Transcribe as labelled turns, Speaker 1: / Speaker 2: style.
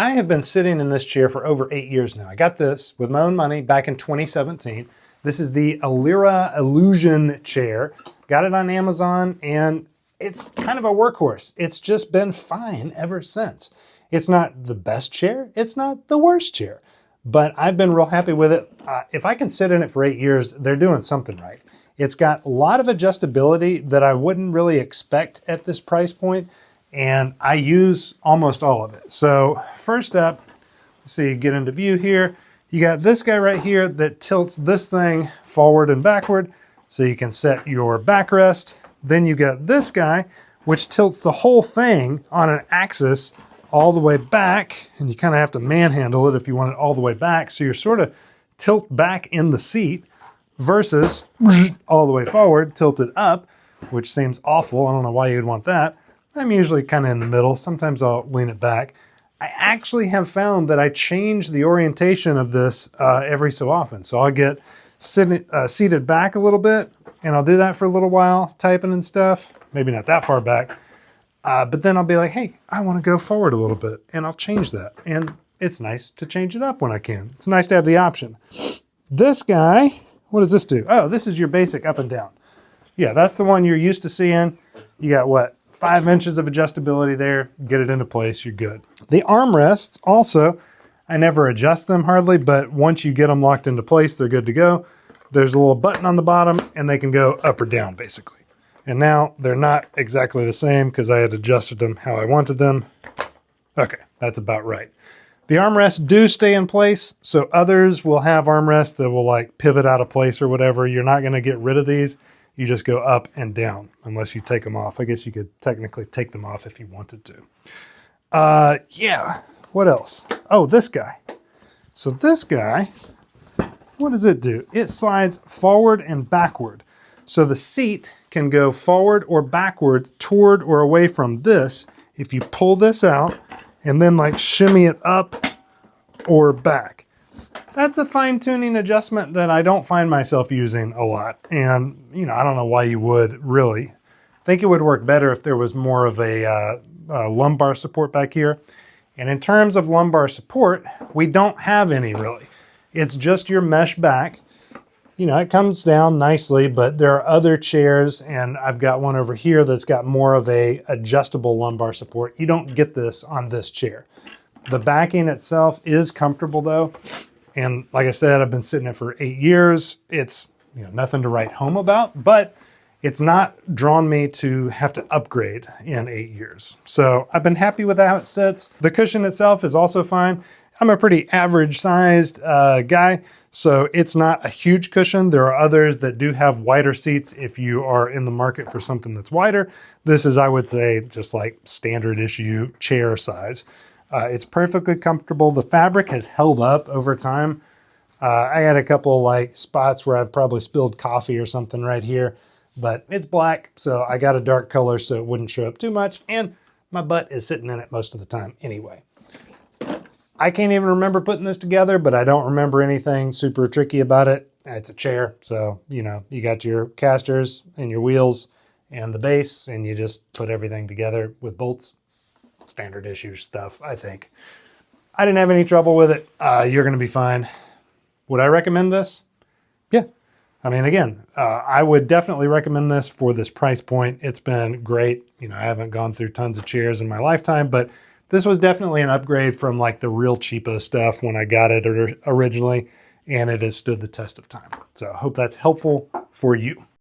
Speaker 1: I have been sitting in this chair for over 8 years now. I got this with my own money back in 2017. This is the Alera Elusion chair. Got it on Amazon, and it's kind of a workhorse. It's just been fine ever since. It's not the best chair. It's not the worst chair, but I've been real happy with it. If I can sit in it for 8 years, they're doing something right. It's got a lot of adjustability that I wouldn't really expect at this price point, and I use almost all of it. So first up, let's see, get into view here. You got this guy right here that tilts this thing forward and backward, so you can set your backrest. Then you got this guy, which tilts the whole thing on an axis all the way back, and you kind of have to manhandle it if you want it all the way back. So you're sort of tilt back in the seat versus all the way forward, tilted up, which seems awful. I don't know why you'd want that. I'm usually kind of in the middle. Sometimes I'll lean it back. I actually have found that I change the orientation of this every so often. So I'll get seated back a little bit, and I'll do that for a little while, typing and stuff. Maybe not that far back. But then I'll be like, hey, I want to go forward a little bit, and I'll change that. And it's nice to change it up when I can. It's nice to have the option. This guy, what does this do? Oh, this is your basic up and down. Yeah, that's the one you're used to seeing. You got what, 5 inches of adjustability there. Get it into place, you're good. The armrests also, I never adjust them hardly, but once you get them locked into place, they're good to go. There's a little button on the bottom, and they can go up or down, basically. And now they're not exactly the same because I had adjusted them how I wanted them. Okay, that's about right. The armrests do stay in place, so others will have armrests that will like pivot out of place or whatever. You're not going to get rid of these. You just go up and down unless you take them off. I guess you could technically take them off if you wanted to. Yeah, what else? Oh, this guy. So this guy, what does it do? It slides forward and backward. So the seat can go forward or backward, toward or away from this. If you pull this out and then like shimmy it up or back. That's a fine-tuning adjustment that I don't find myself using a lot. And, you know, I don't know why you would really. I think it would work better if there was more of a lumbar support back here. And in terms of lumbar support, we don't have any really. It's just your mesh back. You know, it comes down nicely, but there are other chairs, and I've got one over here that's got more of a adjustable lumbar support. You don't get this on this chair. The backing itself is comfortable though. And like I said, I've been sitting in it for 8 years. It's, you know, nothing to write home about, but it's not drawn me to have to upgrade in 8 years. So I've been happy with how it sits. The cushion itself is also fine. I'm a pretty average sized guy, so it's not a huge cushion. There are others that do have wider seats if you are in the market for something that's wider. This is, I would say, just like standard issue chair size. It's perfectly comfortable. The fabric has held up over time. I had a couple like spots where I've probably spilled coffee or something right here, but it's black, so I got a dark color so it wouldn't show up too much, and my butt is sitting in it most of the time anyway. I can't even remember putting this together, but I don't remember anything super tricky about it. It's a chair, so, you know, you got your casters and your wheels and the base, and you just put everything together with bolts. Standard issue stuff, I think. I didn't have any trouble with it. You're going to be fine. Would I recommend this? Yeah. I mean, again, I would definitely recommend this for this price point. It's been great. You know, I haven't gone through tons of chairs in my lifetime, but this was definitely an upgrade from like the real cheapo stuff when I got it originally, and it has stood the test of time. So I hope that's helpful for you.